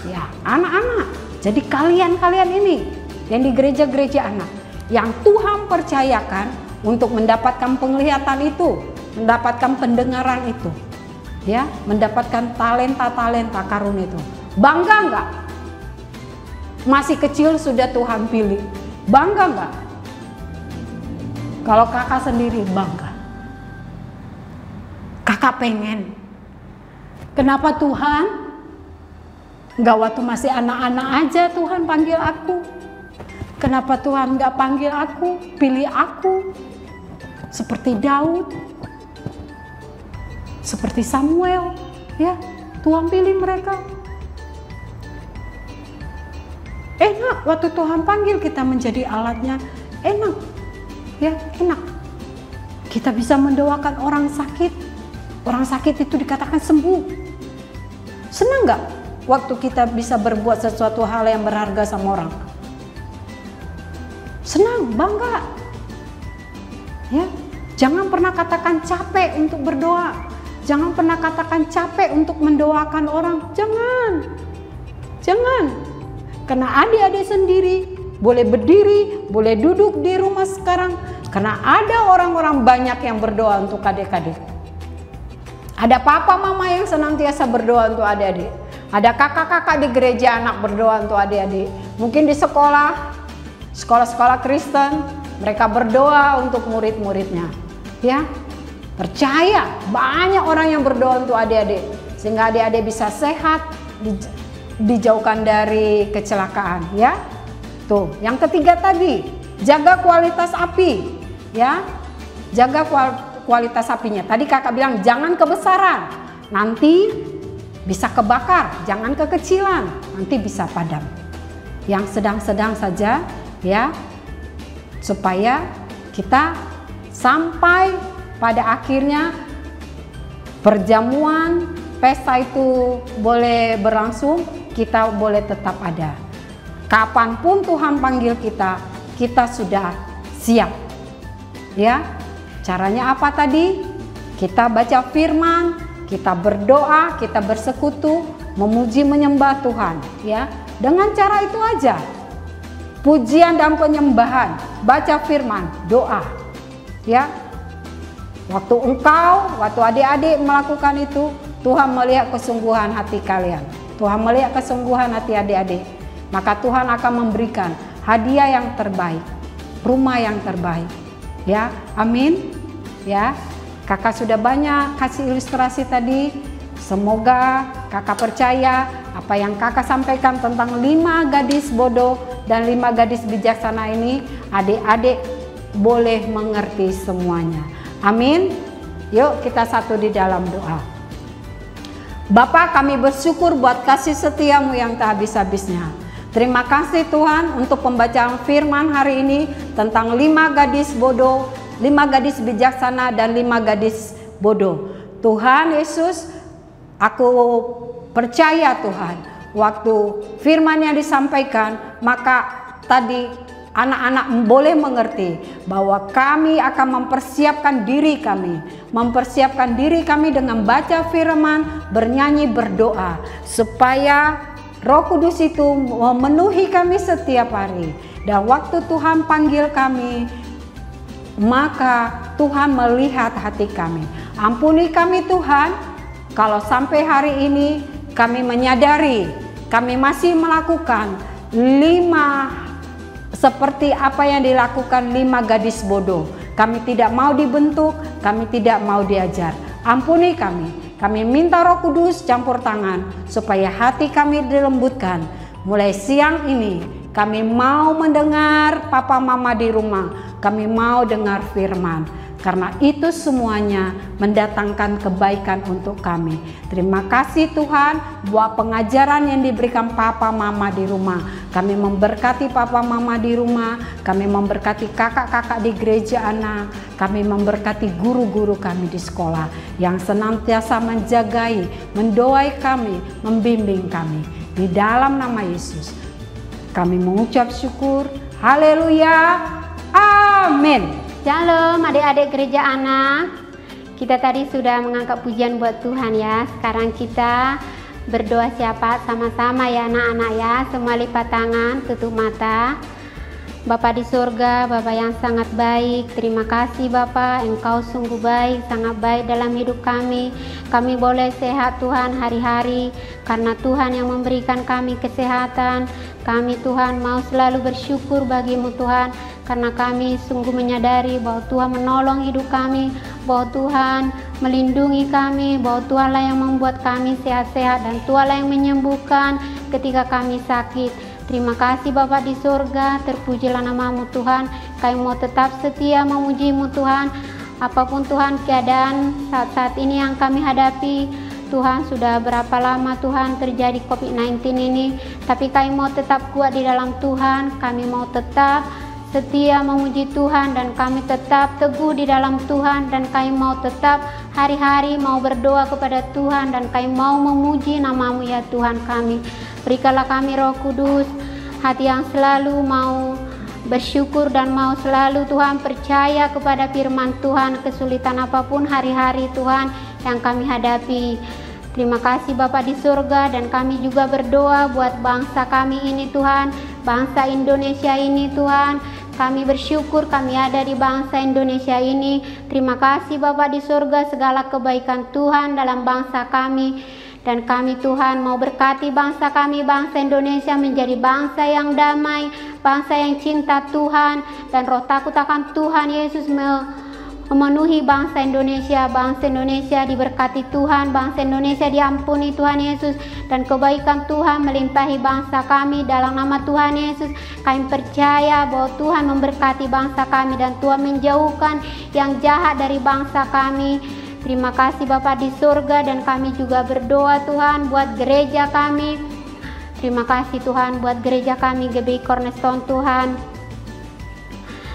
Ya, anak-anak. Jadi kalian ini yang di gereja-gereja anak, yang Tuhan percayakan untuk mendapatkan penglihatan itu, mendapatkan pendengaran itu, ya, mendapatkan talenta karun itu. Bangga enggak? Masih kecil sudah Tuhan pilih. Bangga enggak? Kalau kakak sendiri bangga. Kakak pengen. Kenapa Tuhan? Enggak waktu masih anak-anak aja Tuhan panggil aku. Kenapa Tuhan enggak panggil aku, pilih aku? Seperti Daud, seperti Samuel, ya, Tuhan pilih mereka. Enak waktu Tuhan panggil kita menjadi alatnya, enak, ya, enak. Kita bisa mendoakan orang sakit itu dikatakan sembuh. Senang nggak waktu kita bisa berbuat sesuatu hal yang berharga sama orang? Senang, bangga. Ya, jangan pernah katakan capek untuk berdoa. Jangan pernah katakan capek untuk mendoakan orang. Jangan. Karena adik-adik sendiri boleh berdiri, boleh duduk di rumah sekarang. Karena ada orang-orang banyak yang berdoa untuk adik-adik. Ada papa mama yang senantiasa berdoa untuk adik-adik. Ada kakak-kakak di gereja anak berdoa untuk adik-adik. Mungkin di sekolah-sekolah Kristen, mereka berdoa untuk murid-muridnya. Ya, percaya banyak orang yang berdoa untuk adik-adik sehingga adik-adik bisa sehat, dijauhkan dari kecelakaan. Ya, tuh. Yang ketiga tadi, jaga kualitas api. Ya, jaga kualitas apinya. Tadi kakak bilang jangan kebesaran, nanti bisa kebakar. Jangan kekecilan, nanti bisa padam. Yang sedang-sedang saja, ya, supaya kita sampai pada akhirnya perjamuan pesta itu boleh berlangsung, kita boleh tetap ada. Kapanpun Tuhan panggil kita, kita sudah siap. Ya, caranya apa tadi? Kita baca firman, kita berdoa, kita bersekutu, memuji menyembah Tuhan. Ya, dengan cara itu aja. Pujian dan penyembahan, baca firman, doa. Ya, waktu adik-adik melakukan itu, Tuhan melihat kesungguhan hati kalian. Tuhan melihat kesungguhan hati adik-adik. Maka Tuhan akan memberikan hadiah yang terbaik, rumah yang terbaik. Ya, amin. Ya, kakak sudah banyak kasih ilustrasi tadi. Semoga kakak percaya apa yang kakak sampaikan tentang 5 gadis bodoh dan 5 gadis bijaksana ini, adik-adik boleh mengerti semuanya. Amin. Yuk kita satu di dalam doa. Bapa, kami bersyukur buat kasih setiamu yang tak habis-habisnya. Terima kasih Tuhan untuk pembacaan firman hari ini tentang 5 gadis bodoh, 5 gadis bijaksana dan 5 gadis bodoh. Tuhan Yesus, aku percaya Tuhan, waktu firman yang disampaikan, maka tadi anak-anak boleh mengerti bahwa kami akan mempersiapkan diri kami dengan baca firman, bernyanyi, berdoa, supaya Roh Kudus itu memenuhi kami setiap hari. Dan waktu Tuhan panggil kami, maka Tuhan melihat hati kami. Ampuni kami Tuhan, kalau sampai hari ini kami menyadari kami masih melakukan 5 seperti apa yang dilakukan 5 gadis bodoh. Kami tidak mau dibentuk, kami tidak mau diajar. Ampuni kami. Kami minta Roh Kudus campur tangan supaya hati kami dilembutkan. Mulai siang ini kami mau mendengar papa mama di rumah. Kami mau dengar firman. karena itu semuanya mendatangkan kebaikan untuk kami. Terima kasih Tuhan buat pengajaran yang diberikan papa mama di rumah. Kami memberkati papa mama di rumah, kami memberkati kakak-kakak di gereja anak, kami memberkati guru-guru kami di sekolah yang senantiasa menjagai, mendoai kami, membimbing kami. Di dalam nama Yesus kami mengucap syukur. Haleluya. Amin. Shalom adik-adik gereja anak. Kita tadi sudah mengangkat pujian buat Tuhan ya. Sekarang kita berdoa siapa sama-sama ya anak-anak ya. Semua lipat tangan, tutup mata. Bapa di surga, Bapa yang sangat baik, terima kasih Bapa, Engkau sungguh baik, sangat baik dalam hidup kami. Kami boleh sehat Tuhan hari-hari, karena Tuhan yang memberikan kami kesehatan. Kami Tuhan mau selalu bersyukur bagimu Tuhan, karena kami sungguh menyadari bahwa Tuhan menolong hidup kami, bahwa Tuhan melindungi kami, bahwa Tuhanlah yang membuat kami sehat-sehat, dan Tuhanlah yang menyembuhkan ketika kami sakit. Terima kasih Bapa di surga, terpujilah namamu Tuhan. Kami mau tetap setia memujimu Tuhan. Apapun Tuhan keadaan saat-saat ini yang kami hadapi, Tuhan sudah berapa lama Tuhan terjadi COVID-19 ini, tapi kami mau tetap kuat di dalam Tuhan. Kami mau tetap setia memuji Tuhan, dan kami tetap teguh di dalam Tuhan, dan kami mau tetap hari-hari mau berdoa kepada Tuhan, dan kami mau memuji namamu ya Tuhan kami. Berikanlah kami Roh Kudus, hati yang selalu mau bersyukur dan mau selalu Tuhan percaya kepada firman Tuhan, kesulitan apapun hari-hari Tuhan yang kami hadapi. Terima kasih Bapa di surga, dan kami juga berdoa buat bangsa kami ini Tuhan, bangsa Indonesia ini Tuhan. Kami bersyukur kami ada di bangsa Indonesia ini. Terima kasih Bapa di surga, segala kebaikan Tuhan dalam bangsa kami. Dan kami Tuhan mau berkati bangsa kami, bangsa Indonesia menjadi bangsa yang damai, bangsa yang cinta Tuhan, dan roh takut akan Tuhan Yesus memenuhi bangsa Indonesia. Bangsa Indonesia diberkati Tuhan, bangsa Indonesia diampuni Tuhan Yesus, dan kebaikan Tuhan melimpahi bangsa kami dalam nama Tuhan Yesus. Kami percaya bahwa Tuhan memberkati bangsa kami, dan Tuhan menjauhkan yang jahat dari bangsa kami. Terima kasih Bapa di surga, dan kami juga berdoa Tuhan buat gereja kami. Terima kasih Tuhan buat gereja kami GBI Cornerstone Tuhan.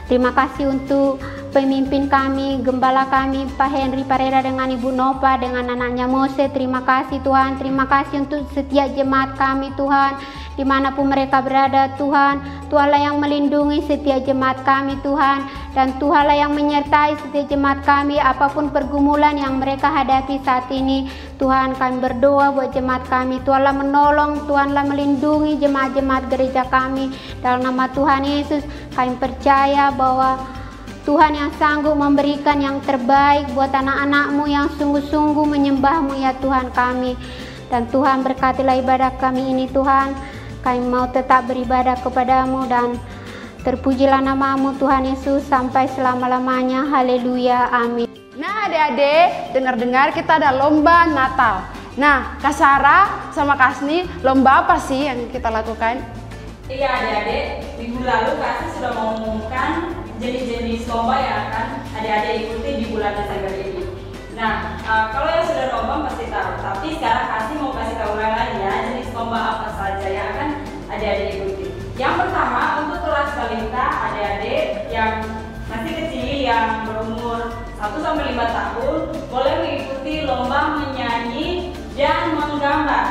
Terima kasih untuk pemimpin kami, gembala kami Pak Henry Parera dengan Ibu Nova, dengan anaknya Mose. Terima kasih Tuhan, terima kasih untuk setiap jemaat kami Tuhan, dimanapun mereka berada Tuhan. Tuhanlah yang melindungi setiap jemaat kami Tuhan, dan Tuhanlah yang menyertai setiap jemaat kami apapun pergumulan yang mereka hadapi saat ini. Tuhan, kami berdoa buat jemaat kami, Tuhanlah menolong, Tuhanlah melindungi jemaat-jemaat gereja kami. Dalam nama Tuhan Yesus, kami percaya bahwa Tuhan yang sanggup memberikan yang terbaik buat anak-anak-Mu yang sungguh-sungguh menyembah-Mu ya Tuhan kami. Dan Tuhan berkatilah ibadah kami ini Tuhan. Kami mau tetap beribadah kepada-Mu, dan terpujilah nama-Mu Tuhan Yesus sampai selama-lamanya. Haleluya, amin. Nah adik-adik, dengar-dengar kita ada lomba Natal. Nah Kak Sarah sama Kak Asni, lomba apa sih yang kita lakukan? Iya adik-adik, minggu lalu Kak Asni sudah mengumumkan jenis-jenis lomba yang akan adik-adik ikuti di bulan Desember ini. Nah, kalau yang sudah nonton pasti tahu, tapi sekarang Kak Asni mau kasih tahu lagi ya, jenis lomba apa saja yang akan adik-adik ikuti. Yang pertama, untuk kelas balita, adik-adik yang masih kecil, yang berumur 1-5 tahun, boleh mengikuti lomba menyanyi dan menggambar.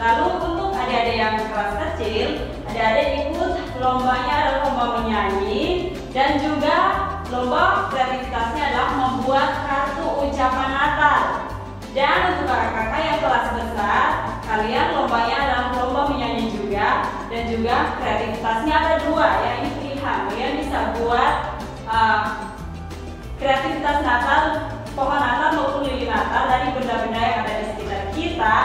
Lalu untuk adik-adik yang kelas kecil, adik-adik ikut lombanya adalah lomba menyanyi, dan juga lomba kreativitasnya adalah membuat kartu ucapan Natal. Dan untuk kakak-kakak yang kelas besar, kalian lombanya adalah lomba menyanyi juga, dan juga kreativitasnya ada 2 ya, ini pilihan. Kalian bisa buat kreativitas Natal, pohon Natal maupun lilin Natal dari benda-benda yang ada di sekitar kita,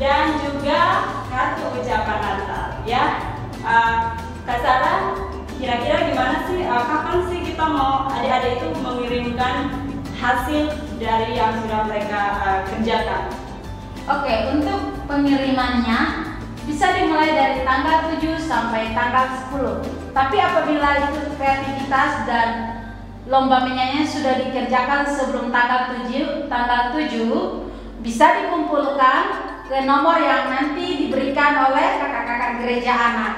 dan juga kartu ucapan Natal ya. Kak Sarah, kira-kira gimana sih, kapan sih kita mau adik-adik itu mengirimkan hasil dari yang sudah mereka kerjakan? Oke, untuk pengirimannya bisa dimulai dari tanggal 7 sampai tanggal 10. Tapi apabila itu kreativitas dan lomba menyanyi sudah dikerjakan sebelum tanggal 7, bisa dikumpulkan ke nomor yang nanti diberikan oleh kakak-kakak gereja anak,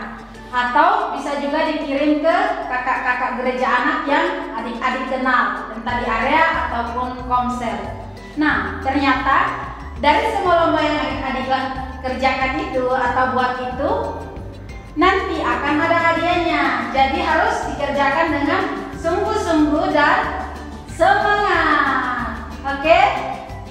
atau bisa juga dikirim ke kakak-kakak gereja anak yang adik-adik kenal, entah di area ataupun komsel. Nah, ternyata dari semua lomba yang adik-adik kerjakan itu atau buat itu, nanti akan ada hadiahnya. Jadi harus dikerjakan dengan sungguh-sungguh dan semangat. Oke?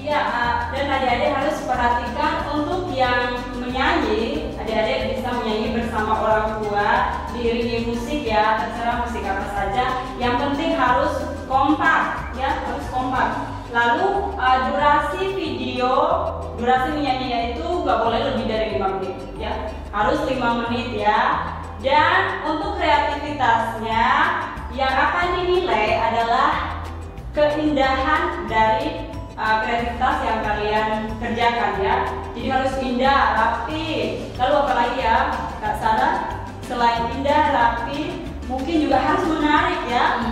Iya, dan adik-adik harus perhatikan untuk yang menyanyi, adik-adik bisa menyanyi bersama orang tua, diiringi musik ya, terserah musik apa saja. Yang penting harus kompak ya, harus kompak. Lalu durasi menyanyinya itu nggak boleh lebih dari 5 menit ya, harus 5 menit ya. Dan untuk kreativitasnya yang akan dinilai adalah keindahan dari kreativitas yang kalian kerjakan ya. Jadi harus indah, rapi. Lalu apa lagi ya Kak Sarah? Selain indah, rapi, mungkin juga harus menarik ya.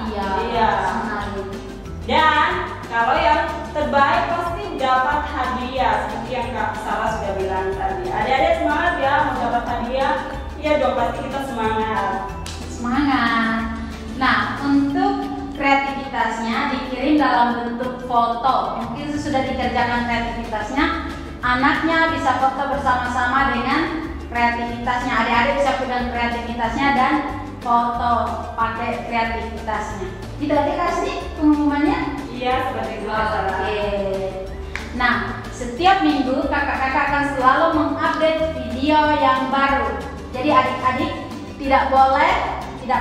Iya. Menarik. Dan kalau yang terbaik pasti dapat hadiah seperti yang Kak Sarah sudah bilang tadi. Adik-adik semangat ya mau dapat hadiah. Iya dong, pasti kita semangat. Semangat. Nah, untuk kreativitasnya dikirim dalam bentuk foto. Mungkin sudah dikerjakan kreativitasnya, anaknya bisa foto bersama-sama dengan kreativitasnya. Adik-adik bisa pegang kreativitasnya dan foto pakai kreativitasnya. Itu aja kasih pengumumannya. Iya, seperti itu Kak Sarah. Oke. Nah, setiap minggu kakak-kakak akan selalu mengupdate video yang baru. Jadi adik-adik tidak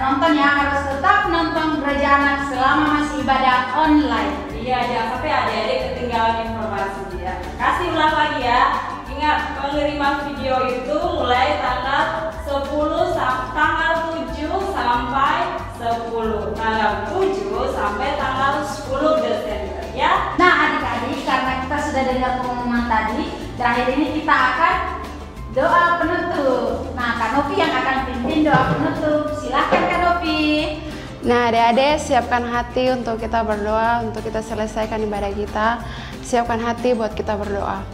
nonton ya, harus tetap nonton Gereja Anak selama masih ibadah online. Iya, jangan sampai adik-adik ketinggalan informasi ya. Kasih ulang lagi ya. Ingat, pengiriman video itu mulai tanggal 7 sampai 10. Tanggal 7 sampai tanggal 10 Desember ya. Nah adik-adik, karena kita sudah dengar pengumuman tadi, terakhir ini kita akan doa penutup. Nah, Kak Novi yang akan pimpin doa penutup. Silahkan Kak Novi. Nah, adik-adik siapkan hati untuk kita berdoa, untuk kita selesaikan ibadah kita. Siapkan hati buat kita berdoa.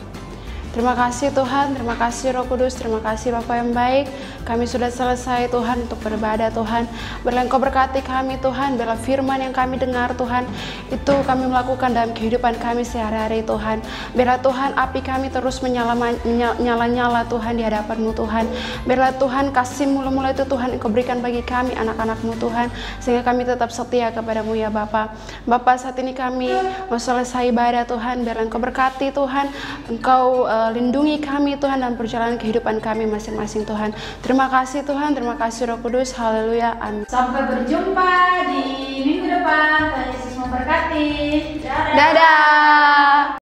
Terima kasih Tuhan, terima kasih Roh Kudus, terima kasih Bapa yang baik. Kami sudah selesai Tuhan untuk beribadah Tuhan. Biarlah Engkau berkati kami Tuhan, biarlah firman yang kami dengar Tuhan, itu kami melakukan dalam kehidupan kami sehari-hari Tuhan. Biarlah Tuhan api kami terus menyala-nyala Tuhan di hadapan-Mu Tuhan. Biarlah Tuhan kasih mula-mula itu Tuhan Engkau berikan bagi kami anak-anak-Mu Tuhan, sehingga kami tetap setia kepada-Mu ya Bapa. Bapa, saat ini kami mau selesai ibadah Tuhan, biarlah Engkau berkati Tuhan, Engkau lindungi kami Tuhan dalam perjalanan kehidupan kami masing-masing Tuhan. Terima kasih Tuhan, terima kasih Roh Kudus, haleluya, amin. Sampai berjumpa di minggu depan. Tuhan Yesus memberkati. Dadah.